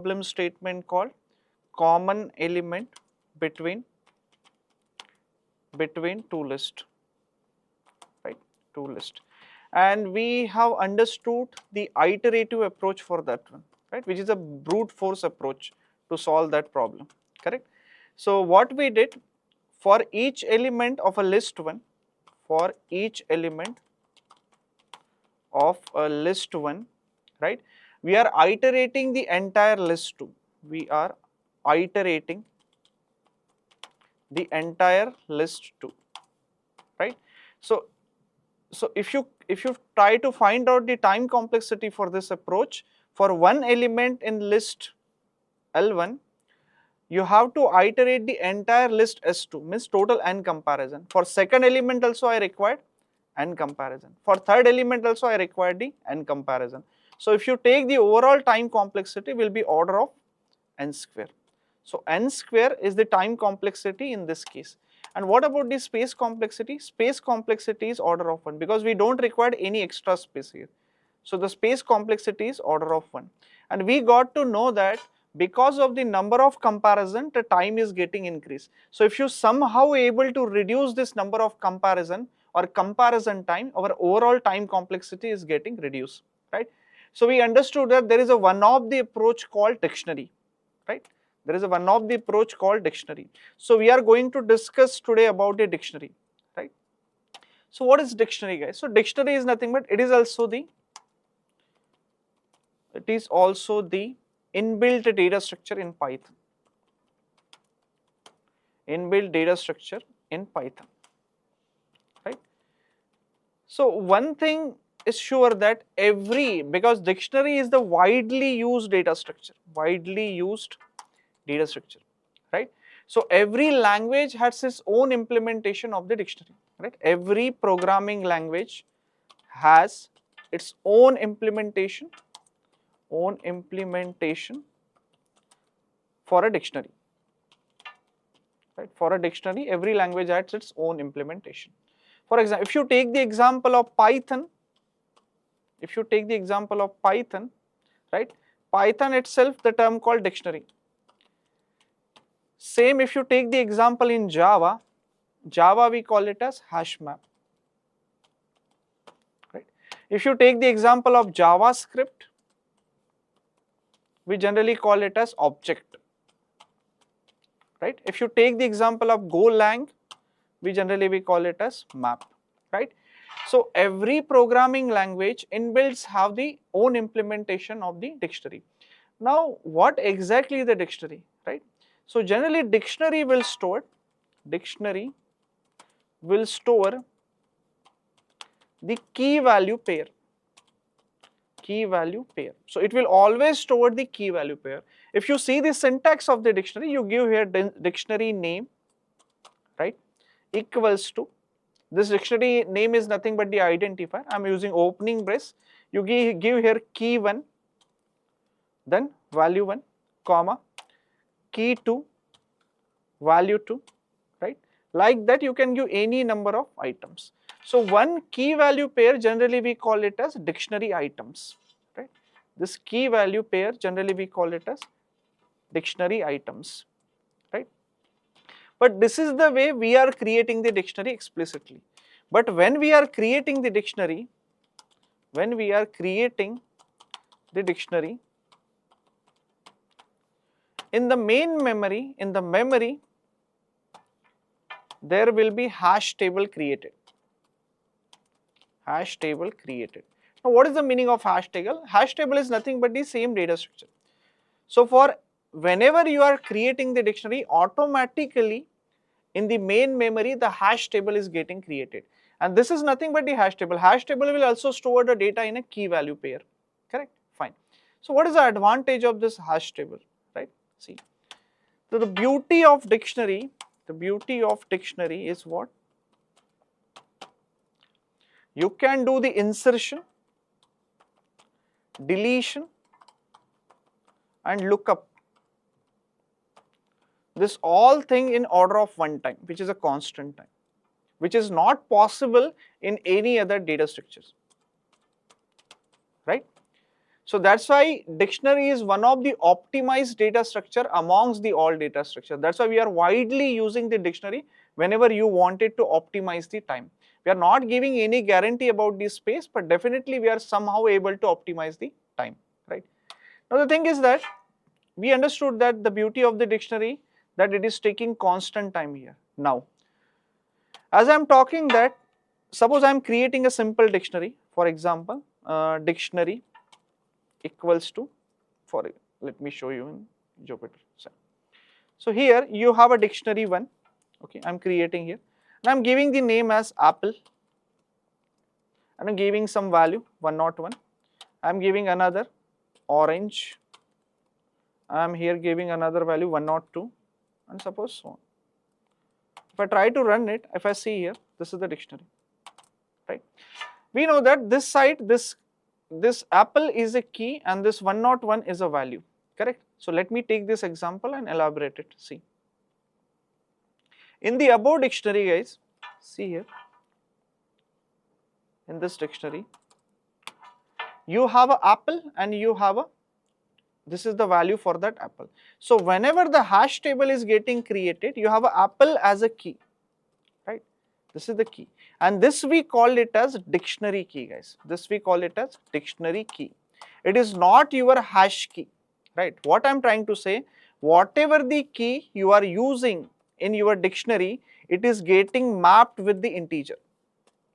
problem statement called common element between two lists, right? Two lists, and we have understood the iterative approach for that one, right? Which is a brute force approach to solve that problem, correct? So what we did, for each element of a list one, for each element of a list one, right? We are iterating the entire list two. We are iterating the entire list two, right? So, if you try to find out the time complexity for this approach, for one element in list L1, you have to iterate the entire list S2, means total n comparison. For second element also I required n comparison. For third element also I required the n comparison. So if you take the overall time complexity will be order of n square. So n square is the time complexity in this case. And what about the space complexity? Space complexity is order of 1 because we don't require any extra space here. So the space complexity is order of 1. And we got to know that because of the number of comparison, the time is getting increased. So if you somehow able to reduce this number of comparison or comparison time, our overall time complexity is getting reduced, right? So we understood that there is a one of the approach called dictionary, right? There is a one of the approach called dictionary. So we are going to discuss today about the dictionary, right? So what is dictionary, guys? So dictionary is nothing but it is also the inbuilt data structure in Python. Inbuilt data structure in Python, right? So one thing is sure that because dictionary is the widely used data structure, right? So every language has its own implementation of the dictionary, right? Every programming language has its own implementation for a dictionary, right? For a dictionary, every language has its own implementation. For example, if you take the example of Python, right? Python itself, the term called dictionary. Same if you take the example in Java, we call it as HashMap, right? If you take the example of JavaScript, we generally call it as object, right? If you take the example of Golang, we call it as map, right? So every programming language inbuilts have the own implementation of the dictionary. Now what exactly is the dictionary, right? So generally dictionary will store the key value pair. So it will always store the key value pair. If you see the syntax of the dictionary, you give here dictionary name, right, equals to, this dictionary name is nothing but the identifier. I am using opening brace. You give here key 1, then value 1, comma, key 2, value 2, right? Like that you can give any number of items. So one key value pair generally we call it as dictionary items, right? This key value pair generally we call it as dictionary items, right? But this is the way we are creating the dictionary explicitly. But when we are creating the dictionary, in the main memory, there will be hash table created. Now what is the meaning of hash table? Hash table is nothing but the same data structure. So for whenever you are creating the dictionary, automatically in the main memory the hash table is getting created. And this is nothing but the hash table. Hash table will also store the data in a key value pair, correct? Fine. So what is the advantage of this hash table, right? See, so the beauty of dictionary is what? You can do the insertion, deletion and lookup. This all thing in order of one time, which is a constant time, which is not possible in any other data structures, right? So that's why dictionary is one of the optimized data structure amongst the all data structure. That's why we are widely using the dictionary whenever you wanted to optimize the time. We are not giving any guarantee about the space, but definitely we are somehow able to optimize the time, right? Now the thing is that we understood that the beauty of the dictionary, that it is taking constant time here. Now, as I am talking that, suppose I am creating a simple dictionary, for example, dictionary equals to, for let me show you in Jupyter. So here you have a dictionary one, okay, I'm creating here, and I'm giving the name as apple, and I'm giving some value 101. I'm giving another orange. I'm here giving another value 102, and suppose so on. If I try to run it, if I see here, this is the dictionary, right? We know that this side, this apple is a key and this 101 is a value, correct? So let me take this example and elaborate it. See, in the above dictionary, guys, see here, in this dictionary, you have an apple and you have a, this is the value for that apple. So whenever the hash table is getting created, you have an apple as a key, right? This is the key, and this we call it as dictionary key, guys. This we call it as dictionary key. It is not your hash key, right? What I'm trying to say, whatever the key you are using in your dictionary, it is getting mapped with the integer.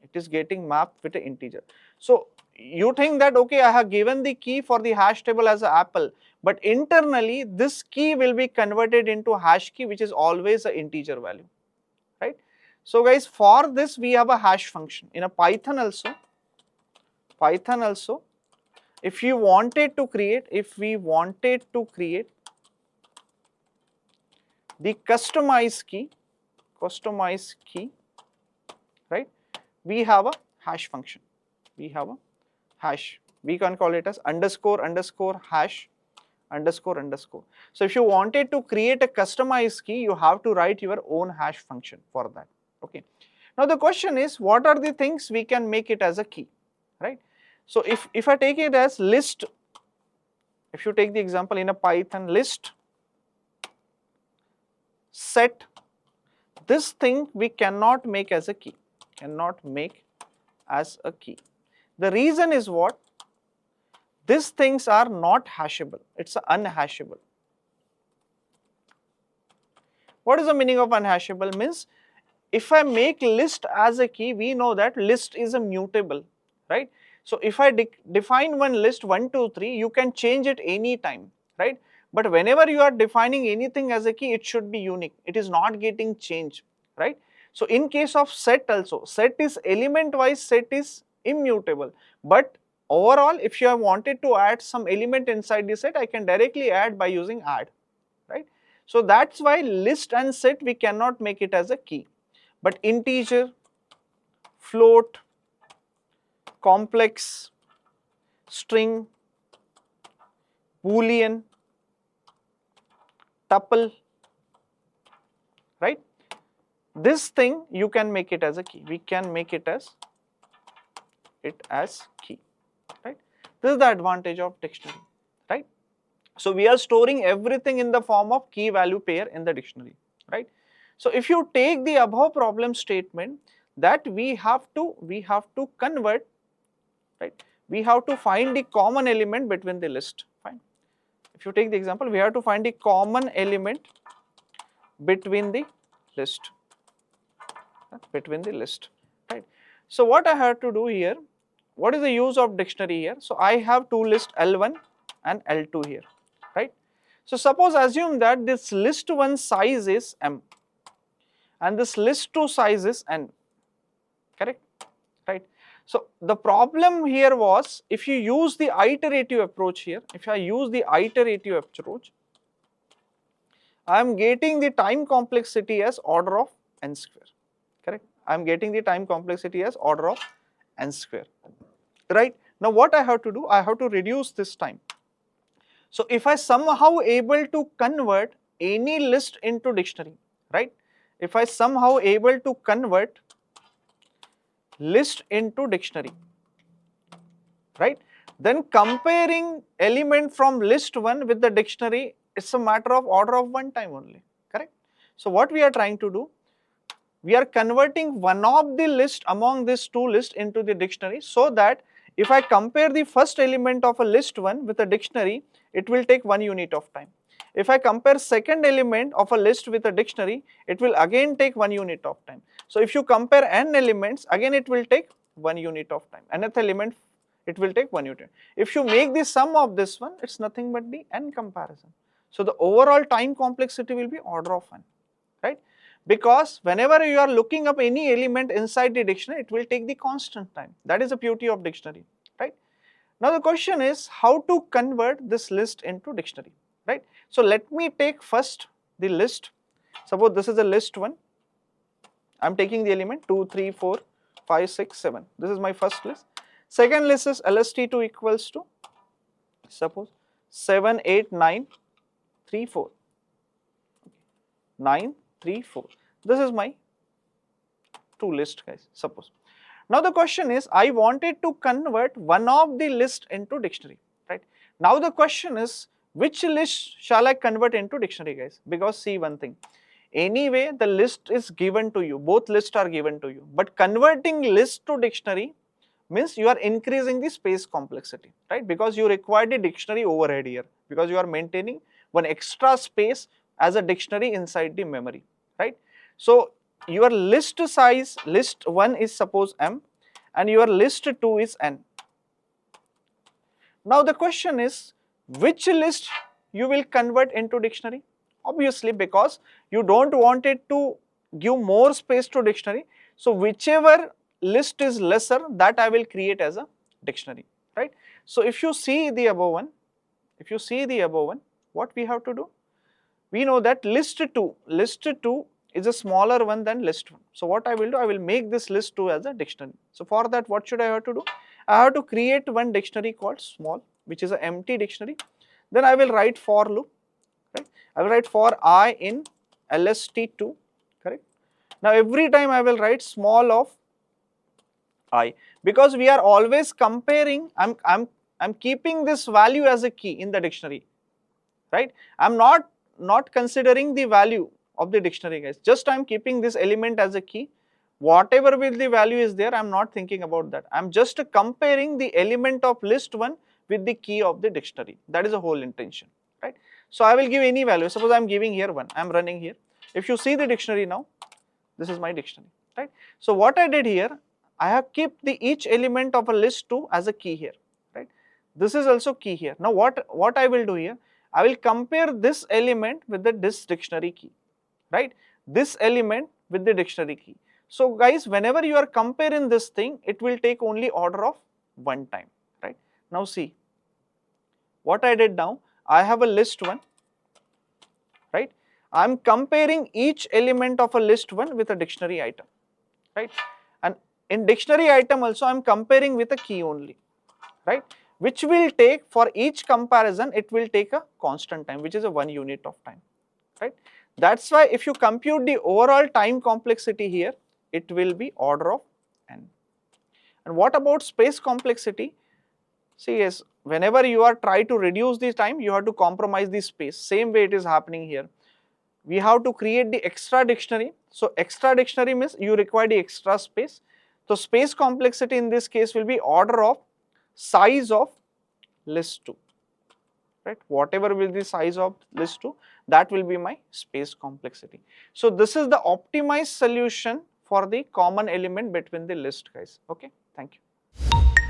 It is getting mapped with the integer. So you think that, okay, I have given the key for the hash table as an apple, but internally this key will be converted into hash key, which is always an integer value, right? So guys, for this we have a hash function in a Python also. If you wanted to create, if we wanted to create the customized key, right? We have a hash function. We have a hash. We can call it as underscore underscore hash underscore underscore. So if you wanted to create a customized key, you have to write your own hash function for that. Okay. Now the question is, what are the things we can make it as a key, right? So if I take it as list, if you take the example in a Python list set, this thing we cannot make as a key, cannot make as a key. The reason is what? These things are not hashable, it's unhashable. What is the meaning of unhashable? Means if I make list as a key, we know that list is a mutable, right? So if I define one list 1, 2, 3, you can change it anytime, right? But whenever you are defining anything as a key, it should be unique. It is not getting changed, right? So in case of set also, set is element wise, set is immutable. But overall, if you have wanted to add some element inside the set, I can directly add by using add, right? So that's why list and set we cannot make it as a key. But integer, float, complex, string, boolean, tuple, right? This thing you can make it as a key. We can make it as key, right? This is the advantage of dictionary, right? So we are storing everything in the form of key value pair in the dictionary, right? So if you take the above problem statement, that we have to convert, right? We have to find the common element between the list. Fine. If you take the example, we have to find the common element between the list, right? So what I have to do here, what is the use of dictionary here? So I have two lists L1 and L2 here, right? So suppose assume that this list 1 size is M and this list 2 size is N, correct? Right. So the problem here was, if you use the iterative approach here, if I use the iterative approach, I am getting the time complexity as order of n square, correct? I am getting the time complexity as order of n square, right? Now what I have to do, I have to reduce this time. So if I somehow able to convert any list into dictionary, right? If I somehow able to convert list into dictionary, right? Then comparing element from list 1 with the dictionary, it's a matter of order of 1 time only, correct? So what we are trying to do, we are converting one of the list among these two lists into the dictionary, so that if I compare the first element of a list 1 with a dictionary, it will take 1 unit of time. If I compare second element of a list with a dictionary, it will again take 1 unit of time. So if you compare n elements, again it will take 1 unit of time. Nth element, it will take 1 unit. If you make the sum of this one, it's nothing but the n comparison. So the overall time complexity will be order of n, right? Because whenever you are looking up any element inside the dictionary, it will take the constant time. That is the beauty of dictionary, right? Now the question is how to convert this list into dictionary, right? So let me take first the list. Suppose this is a list 1. I am taking the element 2, 3, 4, 5, 6, 7. This is my first list. Second list is LST2 equals to, suppose 7, 8, 9, 3, 4. 9, 3, 4. This is my two list, guys, suppose. Now the question is, I wanted to convert one of the list into dictionary, right? Now the question is, which list shall I convert into dictionary, guys? Because see one thing, anyway the list is given to you, both lists are given to you, but converting list to dictionary means you are increasing the space complexity, right? Because you require the dictionary overhead here, because you are maintaining one extra space as a dictionary inside the memory, right? So your list size, list 1 is suppose m and your list 2 is n. Now the question is, which list you will convert into dictionary? Obviously, because you don't want it to give more space to dictionary, so whichever list is lesser, that I will create as a dictionary, right? So if you see the above one, what we have to do? We know that list 2 is a smaller one than list 1. So what I will do, I will make this list 2 as a dictionary. So for that, what should I have to do? I have to create one dictionary called small, which is an empty dictionary. Then I will write for loop, right? I will write for I in LST2, correct? Now every time I will write small of I, because we are always comparing, I'm keeping this value as a key in the dictionary, right? I'm not considering the value of the dictionary, guys. Just I'm keeping this element as a key. Whatever will the value is there, I'm not thinking about that. I'm just comparing the element of list 1 with the key of the dictionary. That is the whole intention, right? So I will give any value. Suppose I'm giving here 1. I'm running here. If you see the dictionary now, this is my dictionary, right? So what I did here, I have kept the each element of a list 2 as a key here, right? This is also key here. Now what I will do here, I will compare this element with this dictionary key, right? This element with the dictionary key. So guys, whenever you are comparing this thing, it will take only order of 1 time, right? Now see, what I did now, I have a list 1, right? I am comparing each element of a list 1 with a dictionary item, right? And in dictionary item also I am comparing with a key only, right? Which will take, for each comparison, it will take a constant time, which is a 1 unit of time, right? That's why if you compute the overall time complexity here, it will be order of n. And what about space complexity? See, yes, whenever you are trying to reduce the time, you have to compromise the space. Same way it is happening here. We have to create the extra dictionary. So extra dictionary means you require the extra space. So space complexity in this case will be order of size of list 2, right? Whatever will be the size of list 2, that will be my space complexity. So this is the optimized solution for the common element between the list, guys. Okay, thank you.